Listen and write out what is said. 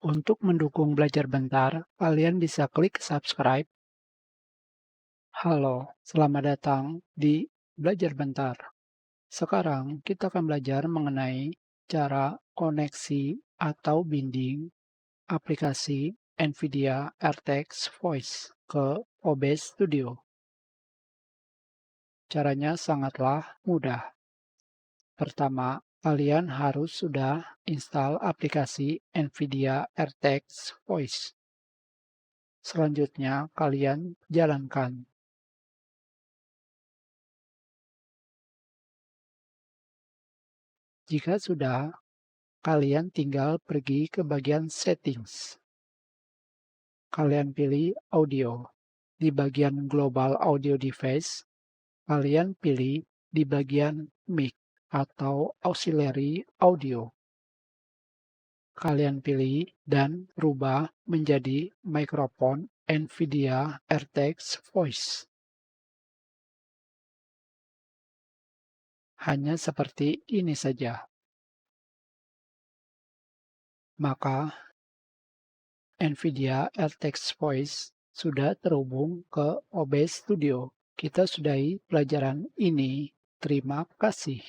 Untuk mendukung Belajar Bentar, kalian bisa klik subscribe. Halo, selamat datang di Belajar Bentar. Sekarang kita akan belajar mengenai cara koneksi atau binding aplikasi NVIDIA RTX Voice ke OBS Studio. Caranya sangatlah mudah. Pertama, kalian harus sudah install aplikasi NVIDIA RTX Voice. Selanjutnya, kalian jalankan. Jika sudah, kalian tinggal pergi ke bagian Settings. Kalian pilih Audio. Di bagian Global Audio Device, kalian pilih di bagian Mic atau Auxiliary Audio. Kalian pilih dan rubah menjadi mikrofon NVIDIA RTX Voice. Hanya seperti ini saja. Maka NVIDIA RTX Voice sudah terhubung ke OBS Studio. Kita sudahi pelajaran ini. Terima kasih.